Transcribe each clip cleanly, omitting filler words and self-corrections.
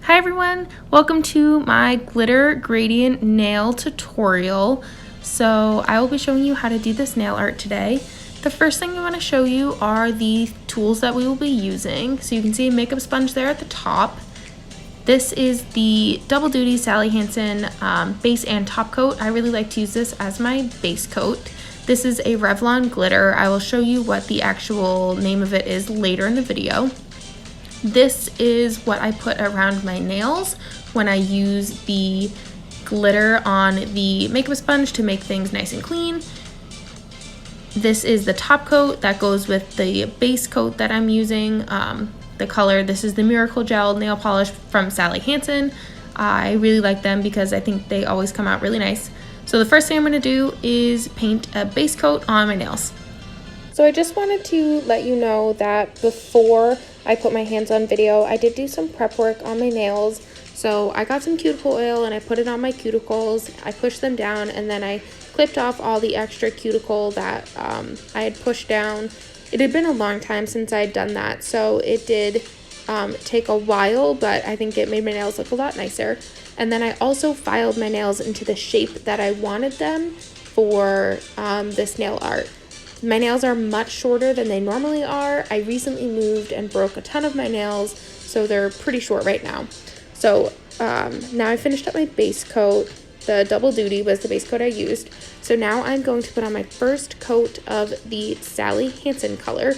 Hi everyone, welcome to my glitter gradient nail tutorial. So I will be showing you how to do this nail art today. The first thing I want to show you are the tools that we will be using. So you can see a makeup sponge there at the top. This is the Double Duty Sally Hansen base and top coat. I really like to use this as my base coat. This is a Revlon glitter. I will show you what the actual name of it is later in the video. This is what I put around my nails when I use the glitter on the makeup sponge to make things nice and clean. This is the top coat that goes with the base coat that I'm using. The color, this is the Miracle Gel nail polish from Sally Hansen. I really like them because I think they always come out really nice. So the first thing I'm going to do is paint a base coat on my nails. So I just wanted to let you know that before I put my hands on video, I did do some prep work on my nails. So I got some cuticle oil and I put it on my cuticles. I pushed them down and then I clipped off all the extra cuticle that I had pushed down. It had been a long time since I had done that, so it did take a while, but I think it made my nails look a lot nicer. And then I also filed my nails into the shape that I wanted them for this nail art. My nails are much shorter than they normally are. I recently moved and broke a ton of my nails, so they're pretty short right now. So now I finished up my base coat. The Double Duty was the base coat I used. So now I'm going to put on my first coat of the Sally Hansen color.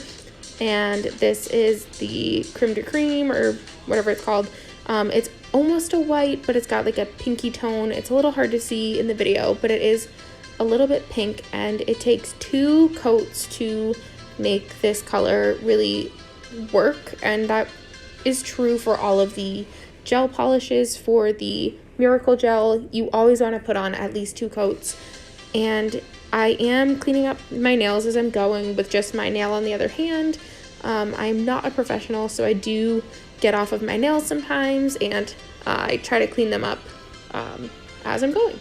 And this is the Crème de Cream, or whatever it's called. It's almost a white, but it's got like a pinky tone. It's a little hard to see in the video, but it is a little bit pink, and it takes 2 coats to make this color really work, and that is true for all of the gel polishes. For the Miracle Gel, you always want to put on at least 2 coats. And I am cleaning up my nails as I'm going with just my nail on the other hand. I'm not a professional, so I do get off of my nails sometimes, and I try to clean them up as I'm going.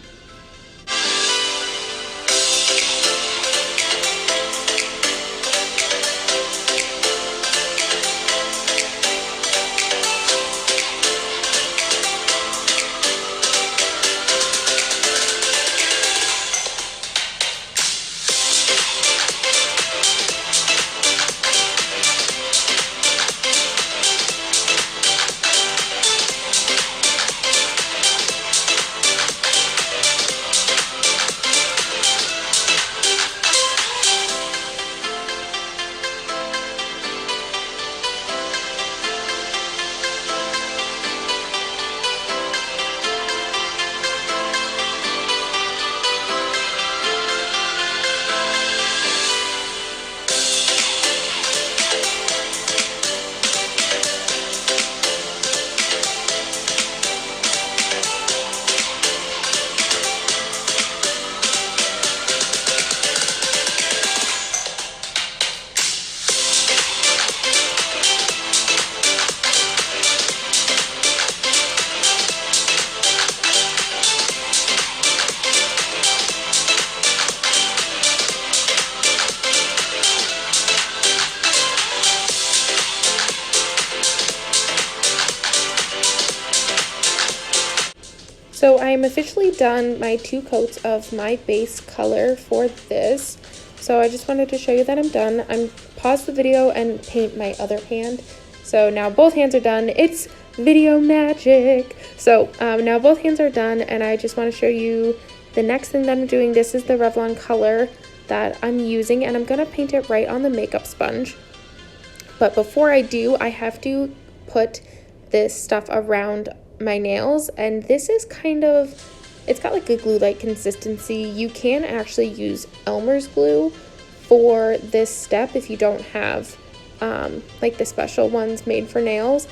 So I am officially done my 2 coats of my base color for this. So I just wanted to show you that I'm done. I'm pause the video and paint my other hand. So now both hands are done. It's video magic. So now both hands are done, and I just want to show you the next thing that I'm doing. This is the Revlon color that I'm using, and I'm going to paint it right on the makeup sponge. But before I do, I have to put this stuff around my nails, and this is kind of, it's got like a glue-like consistency. You can actually use Elmer's glue for this step if you don't have like the special ones made for nails.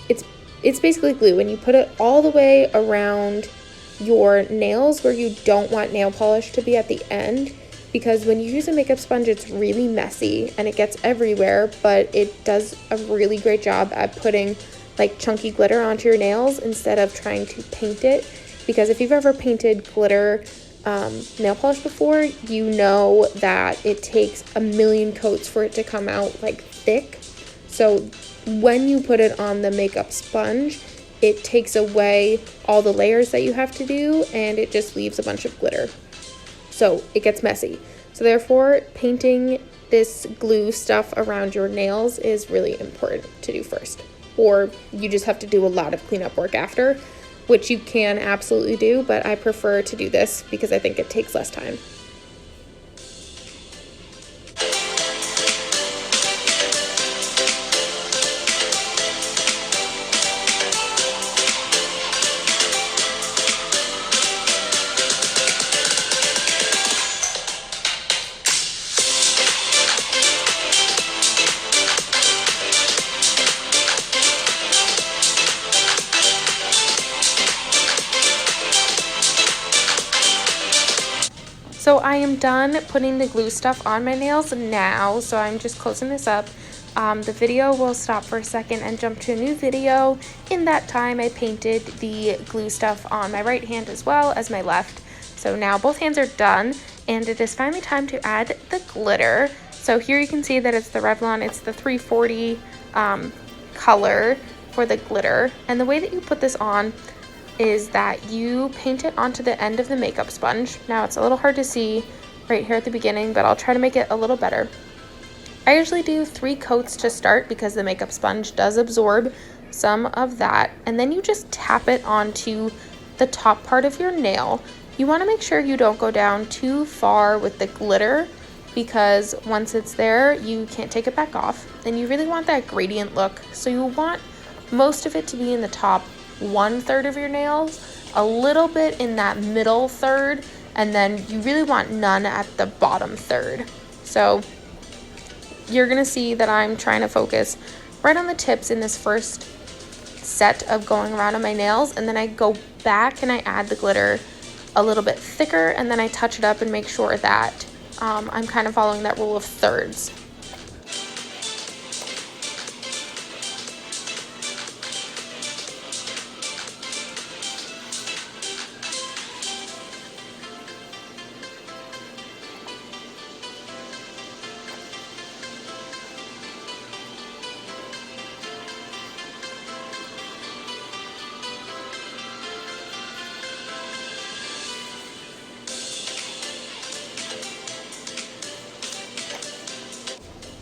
It's basically glue, and you put it all the way around your nails where you don't want nail polish to be at the end, because when you use a makeup sponge, it's really messy and it gets everywhere, but it does a really great job at putting like chunky glitter onto your nails instead of trying to paint it. Because if you've ever painted glitter nail polish before, you know that it takes a million coats for it to come out like thick. So when you put it on the makeup sponge, it takes away all the layers that you have to do, and it just leaves a bunch of glitter. So it gets messy. So therefore, painting this glue stuff around your nails is really important to do first. Or you just have to do a lot of cleanup work after, which you can absolutely do, but I prefer to do this because I think it takes less time. So I am done putting the glue stuff on my nails now, so I'm just closing this up. The video will stop for a second and jump to a new video. In that time, I painted the glue stuff on my right hand as well as my left. So now both hands are done, and it is finally time to add the glitter. So here you can see that it's the Revlon, it's the 340 color for the glitter. And the way that you put this on is that you paint it onto the end of the makeup sponge. Now it's a little hard to see right here at the beginning, but I'll try to make it a little better. I usually do 3 coats to start because the makeup sponge does absorb some of that, and then you just tap it onto the top part of your nail. You want to make sure you don't go down too far with the glitter, because once it's there you can't take it back off, and you really want that gradient look. So you want most of it to be in the top 1/3 of your nails, a little bit in that middle third, and then you really want none at the bottom third. So you're gonna see that I'm trying to focus right on the tips in this first set of going around on my nails, and then I go back and I add the glitter a little bit thicker, and then I touch it up and make sure that I'm kind of following that rule of thirds.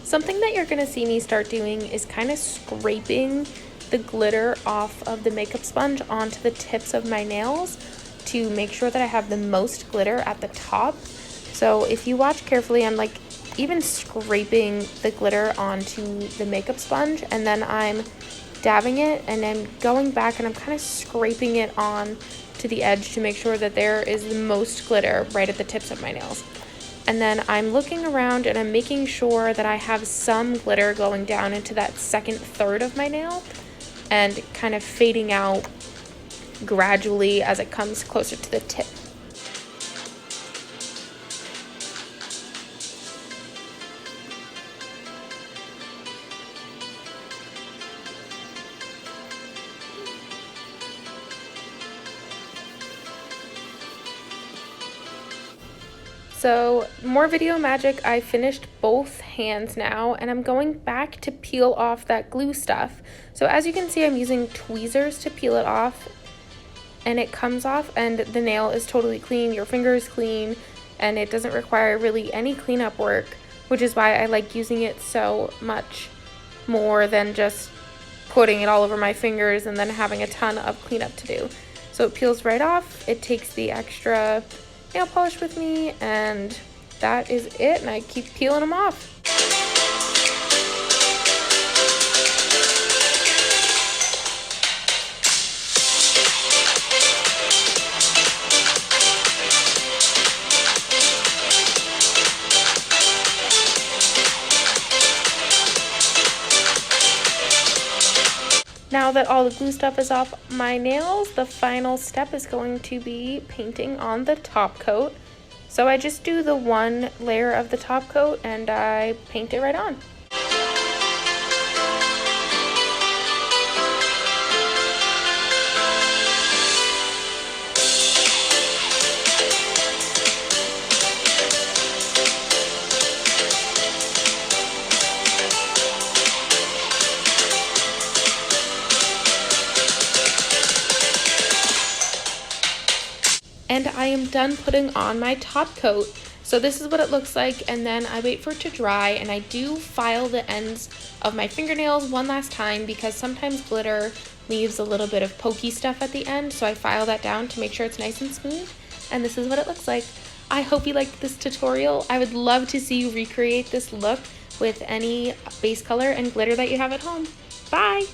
Something that you're going to see me start doing is kind of scraping the glitter off of the makeup sponge onto the tips of my nails to make sure that I have the most glitter at the top. So if you watch carefully, I'm like even scraping the glitter onto the makeup sponge, and then I'm dabbing it and then going back and I'm kind of scraping it on to the edge to make sure that there is the most glitter right at the tips of my nails. And then I'm looking around and I'm making sure that I have some glitter going down into that second third of my nail and kind of fading out gradually as it comes closer to the tip. So more video magic. I finished both hands now, and I'm going back to peel off that glue stuff. So as you can see, I'm using tweezers to peel it off, and it comes off and the nail is totally clean, your finger is clean, and it doesn't require really any cleanup work, which is why I like using it so much more than just putting it all over my fingers and then having a ton of cleanup to do. So it peels right off, it takes the extra nail polish with me, and that is it, and I keep peeling them off. Now that all the glue stuff is off my nails, the final step is going to be painting on the top coat. So I just do the one layer of the top coat and I paint it right on. and I am done putting on my top coat. So this is what it looks like, and then I wait for it to dry, and I do file the ends of my fingernails one last time because sometimes glitter leaves a little bit of pokey stuff at the end, so I file that down to make sure it's nice and smooth, and this is what it looks like. I hope you liked this tutorial. I would love to see you recreate this look with any base color and glitter that you have at home. Bye!